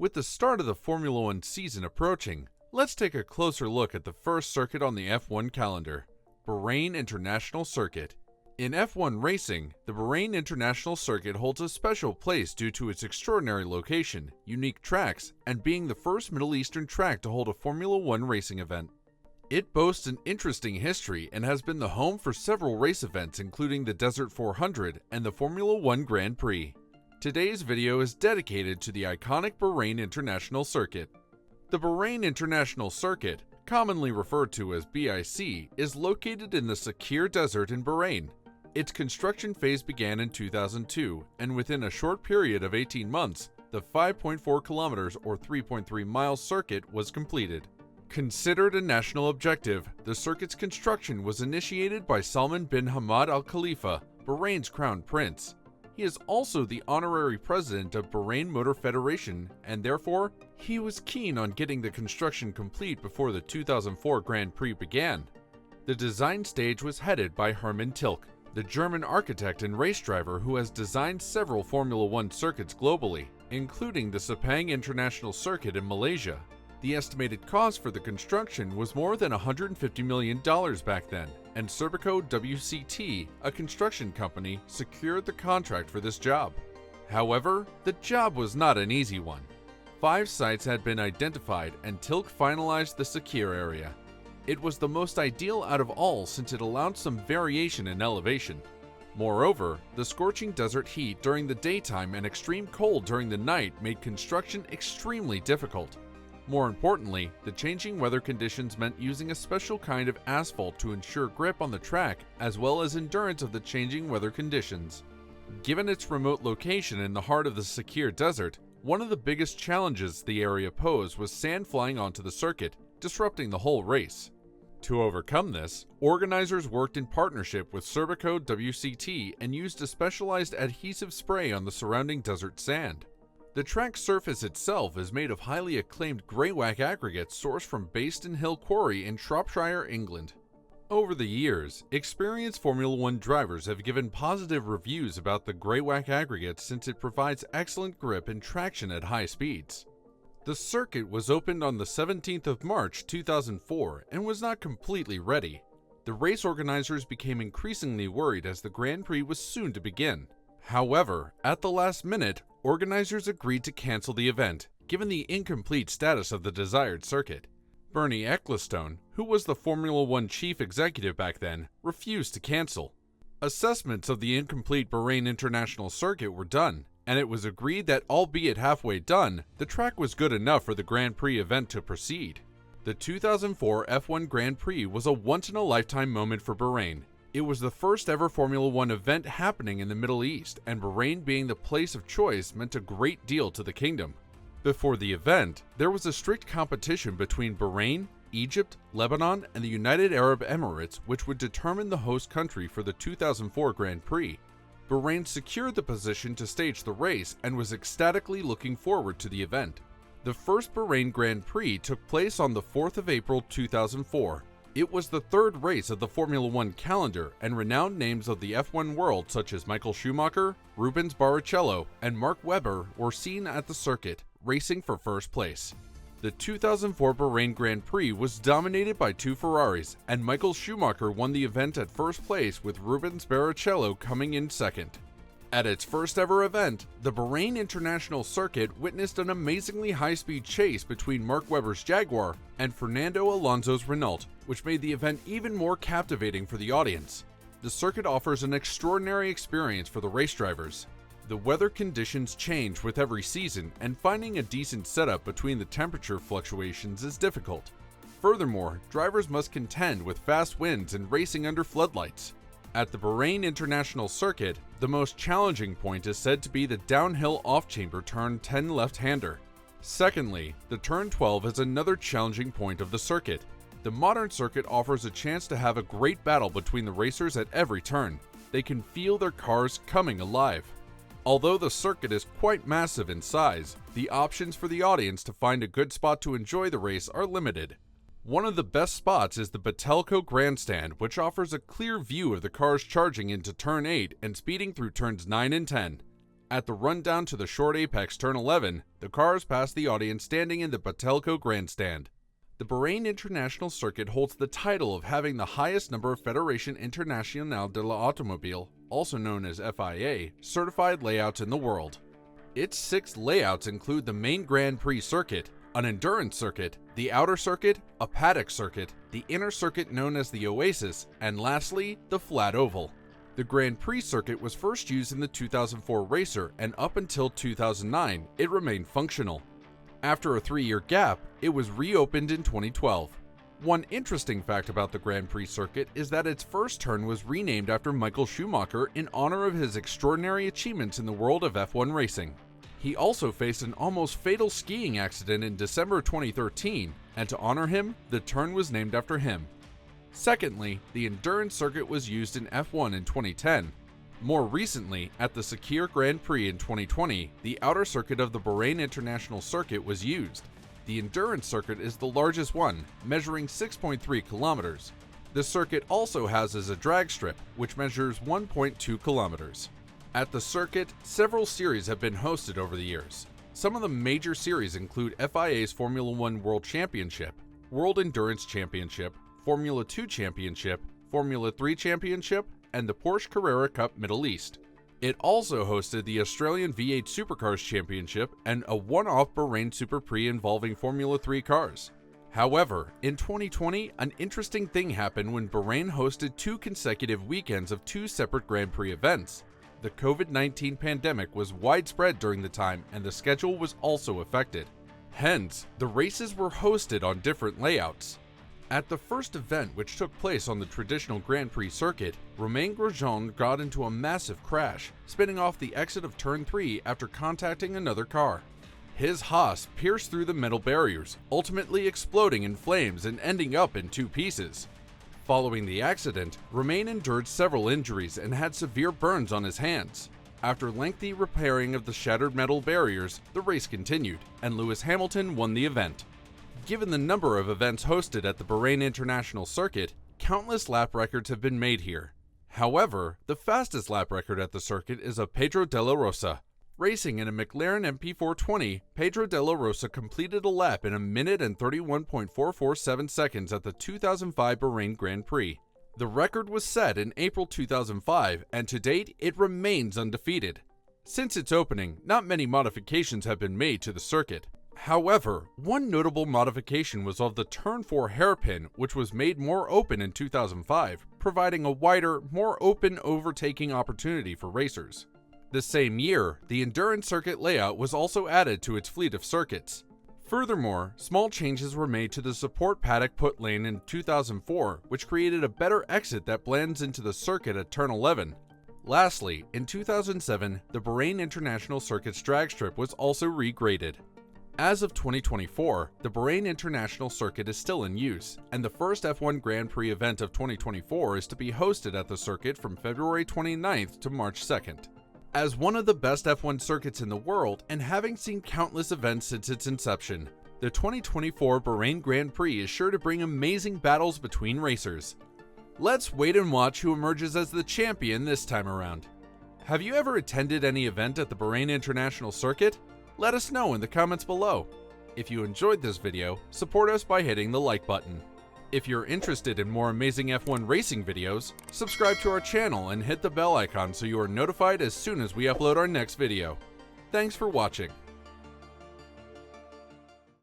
With the start of the Formula One season approaching, let's take a closer look at the first circuit on the F1 calendar, Bahrain International Circuit. In F1 racing, the Bahrain International Circuit holds a special place due to its extraordinary location, unique tracks, and being the first Middle Eastern track to hold a Formula One racing event. It boasts an interesting history and has been the home for several race events including the Desert 400 and the Formula One Grand Prix. Today's video is dedicated to the iconic Bahrain International Circuit. The Bahrain International Circuit, commonly referred to as BIC, is located in the Sakir Desert in Bahrain. Its construction phase began in 2002, and within a short period of 18 months, the 5.4 kilometers or 3.3 miles circuit was completed. Considered a national objective, the circuit's construction was initiated by Salman bin Hamad Al Khalifa, Bahrain's crown prince. He is also the honorary president of Bahrain Motor Federation, and therefore, he was keen on getting the construction complete before the 2004 Grand Prix began. The design stage was headed by Hermann Tilke, the German architect and race driver who has designed several Formula One circuits globally, including the Sepang International Circuit in Malaysia. The estimated cost for the construction was more than $150 million back then, and Serpico WCT, a construction company, secured the contract for this job. However, the job was not an easy one. 5 sites had been identified and Tilke finalized the Sakir area. It was the most ideal out of all since it allowed some variation in elevation. Moreover, the scorching desert heat during the daytime and extreme cold during the night made construction extremely difficult. More importantly, the changing weather conditions meant using a special kind of asphalt to ensure grip on the track as well as endurance of the changing weather conditions. Given its remote location in the heart of the Sakir Desert, one of the biggest challenges the area posed was sand flying onto the circuit, disrupting the whole race. To overcome this, organizers worked in partnership with Serpico WCT and used a specialized adhesive spray on the surrounding desert sand. The track surface itself is made of highly acclaimed greywacke aggregates sourced from Baston Hill Quarry in Shropshire, England. Over the years, experienced Formula One drivers have given positive reviews about the greywacke aggregates since it provides excellent grip and traction at high speeds. The circuit was opened on the 17th of March 2004 and was not completely ready. The race organizers became increasingly worried as the Grand Prix was soon to begin. However, at the last minute, organizers agreed to cancel the event, given the incomplete status of the desired circuit. Bernie Ecclestone, who was the Formula One chief executive back then, refused to cancel. Assessments of the incomplete Bahrain International Circuit were done, and it was agreed that albeit halfway done, the track was good enough for the Grand Prix event to proceed. The 2004 F1 Grand Prix was a once-in-a-lifetime moment for Bahrain. It was the first ever Formula One event happening in the Middle East, and Bahrain being the place of choice meant a great deal to the kingdom. Before the event, there was a strict competition between Bahrain, Egypt, Lebanon, and the United Arab Emirates, which would determine the host country for the 2004 Grand Prix. Bahrain secured the position to stage the race and was ecstatically looking forward to the event. The first Bahrain Grand Prix took place on the 4th of April 2004. It was the third race of the Formula One calendar, and renowned names of the F1 world such as Michael Schumacher, Rubens Barrichello, and Mark Webber were seen at the circuit, racing for first place. The 2004 Bahrain Grand Prix was dominated by 2 Ferraris, and Michael Schumacher won the event at first place with Rubens Barrichello coming in second. At its first ever event, the Bahrain International Circuit witnessed an amazingly high-speed chase between Mark Webber's Jaguar and Fernando Alonso's Renault, which made the event even more captivating for the audience. The circuit offers an extraordinary experience for the race drivers. The weather conditions change with every season, and finding a decent setup between the temperature fluctuations is difficult. Furthermore, drivers must contend with fast winds and racing under floodlights. At the Bahrain International Circuit, the most challenging point is said to be the downhill off-chamber turn 10 left-hander. Secondly, the turn 12 is another challenging point of the circuit. The modern circuit offers a chance to have a great battle between the racers at every turn. They can feel their cars coming alive. Although the circuit is quite massive in size, the options for the audience to find a good spot to enjoy the race are limited. One of the best spots is the Batelco Grandstand, which offers a clear view of the cars charging into Turn 8 and speeding through Turns 9 and 10. At the rundown to the short apex turn 11, the cars pass the audience standing in the Batelco grandstand. The Bahrain International Circuit holds the title of having the highest number of Fédération Internationale de l'Automobile, also known as FIA, certified layouts in the world. Its 6 layouts include the main Grand Prix circuit, an endurance circuit, the outer circuit, a paddock circuit, the inner circuit known as the Oasis, and lastly, the flat oval. The Grand Prix circuit was first used in the 2004 Racer, and up until 2009, it remained functional. After a 3-year gap, it was reopened in 2012. One interesting fact about the Grand Prix circuit is that its first turn was renamed after Michael Schumacher in honor of his extraordinary achievements in the world of F1 racing. He also faced an almost fatal skiing accident in December 2013, and to honor him, the turn was named after him. Secondly, the endurance circuit was used in F1 in 2010. More recently, at the Sakir Grand Prix in 2020, the outer circuit of the Bahrain International Circuit was used. The endurance circuit is the largest one, measuring 6.3 kilometers. The circuit also houses a drag strip, which measures 1.2 kilometers. At the circuit, several series have been hosted over the years. Some of the major series include FIA's Formula One World Championship, World Endurance Championship, Formula 2 Championship, Formula 3 Championship, and the Porsche Carrera Cup Middle East. It also hosted the Australian V8 Supercars Championship and a one-off Bahrain Super Prix involving Formula 3 cars. However, in 2020, an interesting thing happened when Bahrain hosted 2 consecutive weekends of 2 separate Grand Prix events. The COVID-19 pandemic was widespread during the time, and the schedule was also affected. Hence, the races were hosted on different layouts. At the first event, which took place on the traditional Grand Prix circuit, Romain Grosjean got into a massive crash, spinning off the exit of turn 3 after contacting another car. His Haas pierced through the metal barriers, ultimately exploding in flames and ending up in 2 pieces. Following the accident, Romain endured several injuries and had severe burns on his hands. After lengthy repairing of the shattered metal barriers, the race continued, and Lewis Hamilton won the event. Given the number of events hosted at the Bahrain International Circuit, countless lap records have been made here. However, the fastest lap record at the circuit is of Pedro de la Rosa. Racing in a McLaren MP420, Pedro de la Rosa completed a lap in 1 minute and 31.447 seconds at the 2005 Bahrain Grand Prix. The record was set in April 2005, and to date, it remains undefeated. Since its opening, not many modifications have been made to the circuit. However, one notable modification was of the Turn 4 hairpin, which was made more open in 2005, providing a wider, more open overtaking opportunity for racers. The same year, the endurance circuit layout was also added to its fleet of circuits. Furthermore, small changes were made to the support paddock put lane in 2004, which created a better exit that blends into the circuit at turn 11. Lastly, in 2007, the Bahrain International Circuit's drag strip was also regraded. As of 2024, the Bahrain International Circuit is still in use, and the first F1 Grand Prix event of 2024 is to be hosted at the circuit from February 29th to March 2nd. As one of the best F1 circuits in the world, and having seen countless events since its inception, the 2024 Bahrain Grand Prix is sure to bring amazing battles between racers. Let's wait and watch who emerges as the champion this time around. Have you ever attended any event at the Bahrain International Circuit? Let us know in the comments below. If you enjoyed this video, support us by hitting the like button. If you're interested in more amazing F1 racing videos, subscribe to our channel and hit the bell icon so you are notified as soon as we upload our next video. Thanks for watching.